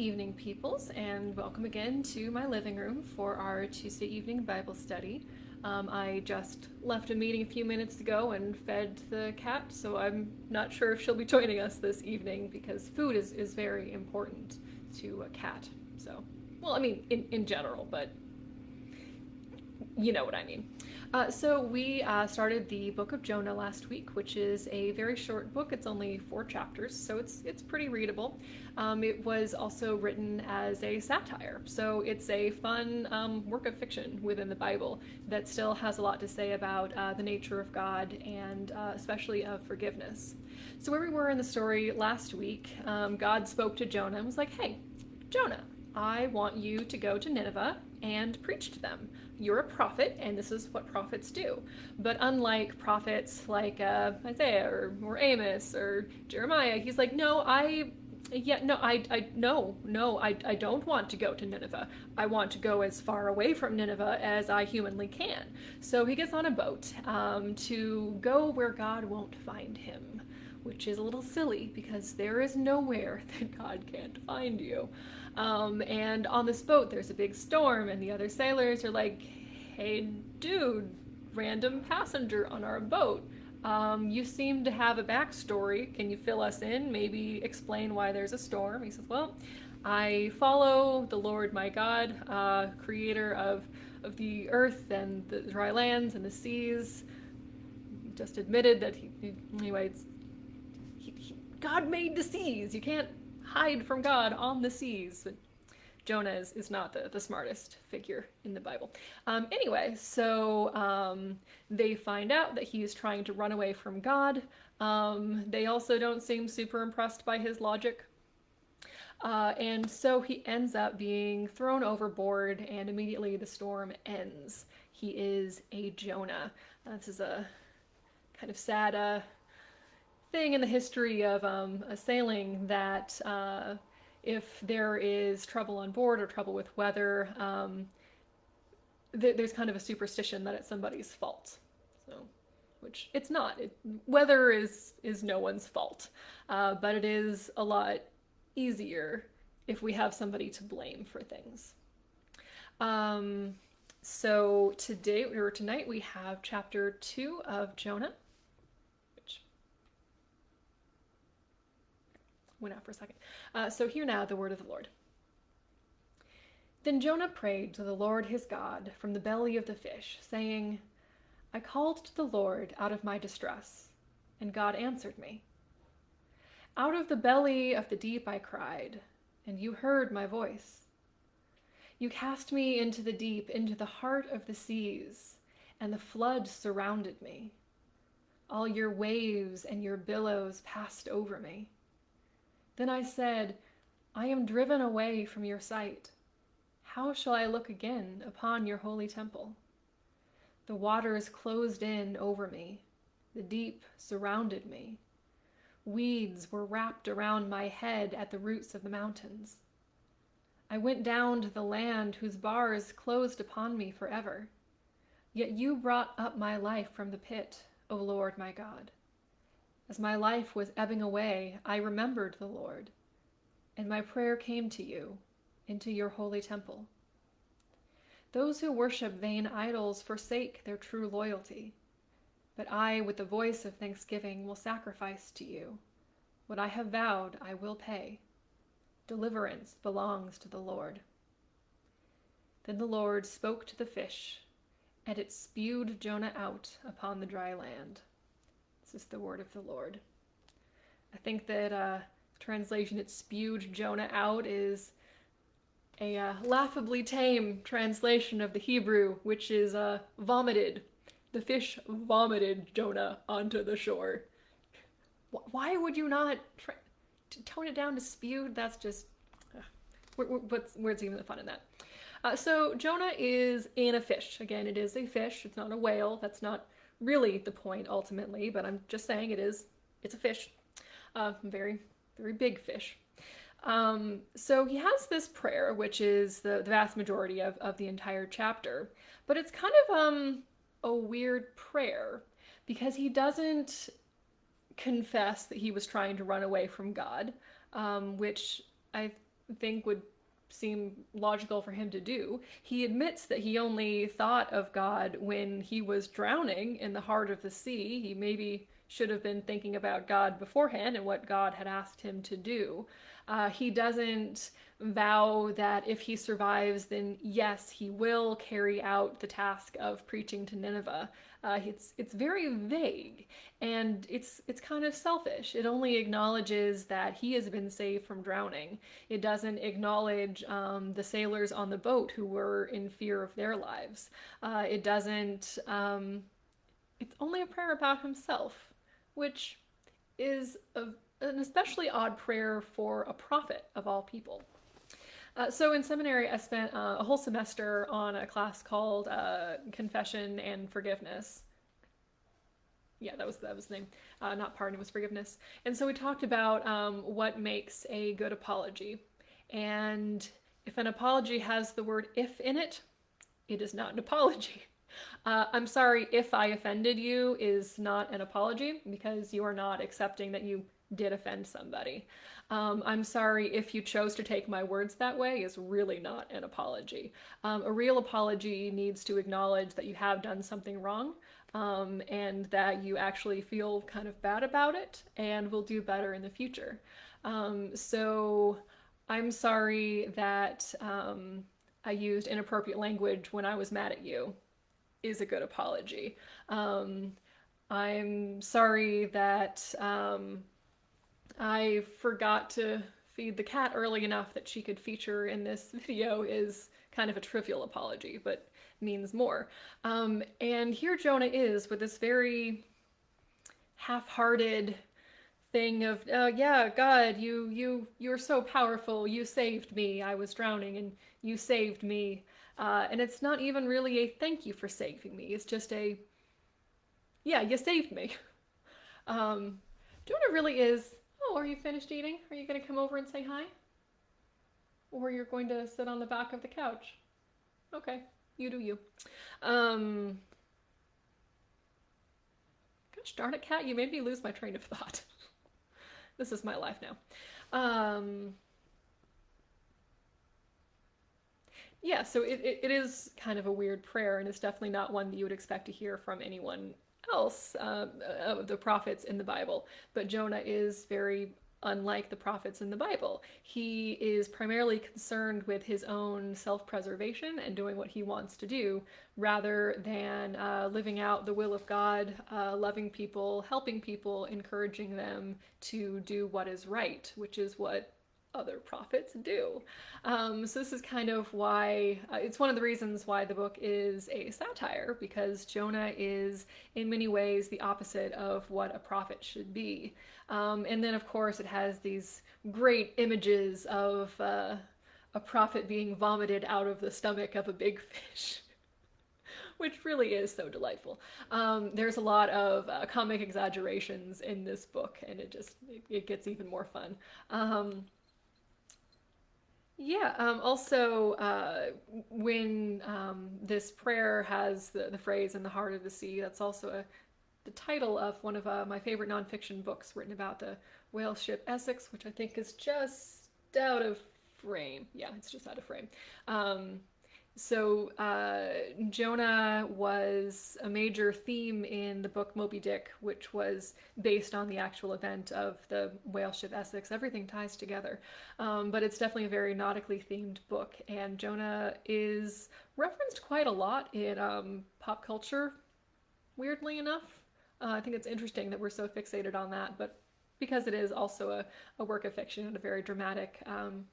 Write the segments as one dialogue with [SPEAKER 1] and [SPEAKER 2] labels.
[SPEAKER 1] evening, peoples, and welcome again to my living room for our Tuesday evening Bible study. I just left a meeting a few minutes ago and fed the cat, so I'm not sure if she'll be joining us this evening because food is very important to a cat. So, well, I mean, in general, but you know what I mean. So we started the book of Jonah last week, which is a very short book. It's only 4 chapters, so it's pretty readable. It was also written as a satire, so it's a fun work of fiction within the Bible that still has a lot to say about the nature of God and especially of forgiveness. So where we were in the story last week, God spoke to Jonah and was like, "Hey, Jonah, I want you to go to Nineveh and preach to them. You're a prophet, and this is what prophets do." But unlike prophets like Isaiah or Amos or Jeremiah, he's like, I don't want to go to Nineveh. I want to go as far away from Nineveh as I humanly can. So he gets on a boat to go where God won't find him, which is a little silly because there is nowhere that God can't find you. And on this boat, there's a big storm, and the other sailors are like, "Hey, dude, random passenger on our boat. You seem to have a backstory. Can you fill us in? Maybe explain why there's a storm?" He says, "Well, I follow the Lord my God, creator of the earth and the dry lands and the seas." He just admitted that God made the seas. You can't hide from God on the seas. But Jonah is not the smartest figure in the Bible. They find out that he is trying to run away from God. They also don't seem super impressed by his logic. And so he ends up being thrown overboard, and immediately the storm ends. He is a Jonah. This is a kind of sad thing in the history of sailing that if there is trouble on board or trouble with weather, there's kind of a superstition that it's somebody's fault. So, which it's not. Weather is no one's fault, but it is a lot easier if we have somebody to blame for things. So tonight we have chapter 2 of Jonah. Went out for a second. So hear now the word of the Lord. Then Jonah prayed to the Lord his God from the belly of the fish, saying, "I called to the Lord out of my distress, and God answered me. Out of the belly of the deep I cried, and you heard my voice. You cast me into the deep, into the heart of the seas, and the flood surrounded me. All your waves and your billows passed over me. Then I said, I am driven away from your sight. How shall I look again upon your holy temple? The waters closed in over me. The deep surrounded me. Weeds were wrapped around my head at the roots of the mountains. I went down to the land whose bars closed upon me forever. Yet you brought up my life from the pit, O Lord my God. As my life was ebbing away, I remembered the Lord, and my prayer came to you, into your holy temple. Those who worship vain idols forsake their true loyalty, but I, with the voice of thanksgiving, will sacrifice to you. What I have vowed, I will pay. Deliverance belongs to the Lord." Then the Lord spoke to the fish, and it spewed Jonah out upon the dry land. This is the word of the Lord. I think that translation, "it spewed Jonah out," is a laughably tame translation of the Hebrew, which is vomited. The fish vomited Jonah onto the shore. Why would you not tone it down to spewed? That's just... where's even the fun in that? So Jonah is in a fish. Again, it is a fish. It's not a whale. That's not really the point ultimately, but I'm just saying it's a fish. Very, very big fish. So he has this prayer, which is the vast majority of the entire chapter, but it's kind of a weird prayer because he doesn't confess that he was trying to run away from God, which I think would seem logical for him to do. He admits that he only thought of God when he was drowning in the heart of the sea. He maybe should have been thinking about God beforehand and what God had asked him to do. He doesn't vow that if he survives, then yes, he will carry out the task of preaching to Nineveh. It's very vague, and it's kind of selfish. It only acknowledges that he has been saved from drowning. It doesn't acknowledge the sailors on the boat who were in fear of their lives. It doesn't. It's only a prayer about himself, which is an especially odd prayer for a prophet of all people. So in seminary, I spent a whole semester on a class called Confession and Forgiveness. Yeah, that was the name. Not pardon, it was forgiveness. And so we talked about what makes a good apology. And if an apology has the word if in it, it is not an apology. I'm sorry if I offended you is not an apology because you are not accepting that you did offend somebody. I'm sorry if you chose to take my words that way is really not an apology. A real apology needs to acknowledge that you have done something wrong, and that you actually feel kind of bad about it and will do better in the future. So I'm sorry that I used inappropriate language when I was mad at you is a good apology. I'm sorry that I forgot to feed the cat early enough that she could feature in this video is kind of a trivial apology, but means more. And here Jonah is with this very half-hearted thing of, yeah, God, you're so powerful. You saved me. I was drowning, and you saved me. And it's not even really a thank you for saving me. It's just a, yeah, you saved me. Jonah really is. Oh, are you finished eating? Are you going to come over and say hi? Or you're going to sit on the back of the couch? Okay, you do you. Gosh darn it, cat, you made me lose my train of thought. This is my life now. Yeah, so it is kind of a weird prayer, and it's definitely not one that you would expect to hear from anyone else of the prophets in the Bible. But Jonah is very unlike the prophets in the Bible. He is primarily concerned with his own self-preservation and doing what he wants to do, rather than living out the will of God, loving people, helping people, encouraging them to do what is right, which is what other prophets do. So this is kind of why, it's one of the reasons why the book is a satire, because Jonah is in many ways the opposite of what a prophet should be. And then of course it has these great images of a prophet being vomited out of the stomach of a big fish. Which really is so delightful. There's a lot of comic exaggerations in this book, and it gets even more fun. Also, when this prayer has the phrase "in the heart of the sea," that's also the title of one of my favorite nonfiction books written about the whale ship Essex, which I think is just out of frame. Yeah, it's just out of frame. So Jonah was a major theme in the book Moby Dick, which was based on the actual event of the whale ship Essex. Everything ties together. But it's definitely a very nautically themed book, and Jonah is referenced quite a lot in pop culture, weirdly enough. I think it's interesting that we're so fixated on that, but because it is also a work of fiction and a very dramatic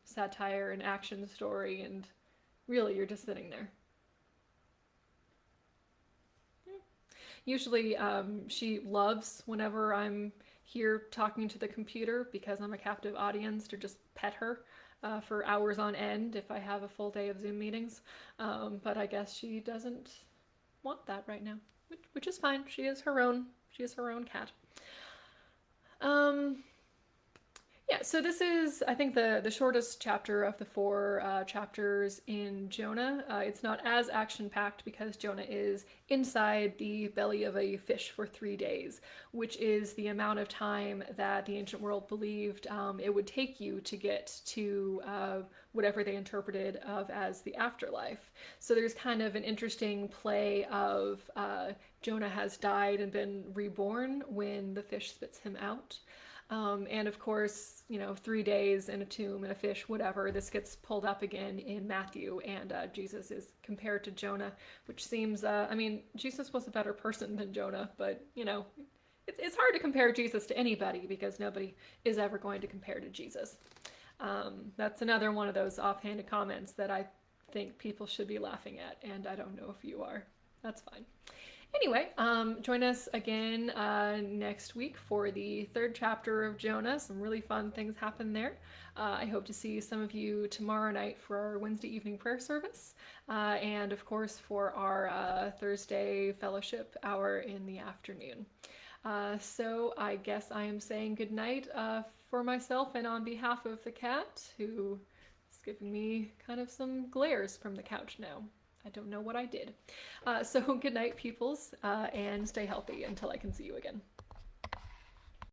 [SPEAKER 1] satire and action story, and really, you're just sitting there. Usually, she loves whenever I'm here talking to the computer because I'm a captive audience to just pet her for hours on end if I have a full day of Zoom meetings. But I guess she doesn't want that right now, which is fine. She is her own cat. Yeah, so this is, I think, the shortest chapter of the four chapters in Jonah. It's not as action packed because Jonah is inside the belly of a fish for 3 days, which is the amount of time that the ancient world believed it would take you to get to whatever they interpreted of as the afterlife. So there's kind of an interesting play of Jonah has died and been reborn when the fish spits him out. And of course, 3 days in a tomb and a fish, whatever. This gets pulled up again in Matthew, and Jesus is compared to Jonah, which seems, Jesus was a better person than Jonah, but, it's hard to compare Jesus to anybody because nobody is ever going to compare to Jesus. That's another one of those offhanded comments that I think people should be laughing at, and I don't know if you are. That's fine. Anyway, join us again next week for the third chapter of Jonah. Some really fun things happen there. I hope to see some of you tomorrow night for our Wednesday evening prayer service, and of course for our Thursday fellowship hour in the afternoon. So I guess I am saying goodnight for myself and on behalf of the cat, who is giving me kind of some glares from the couch now. I don't know what I did. So good night, peoples, and stay healthy until I can see you again.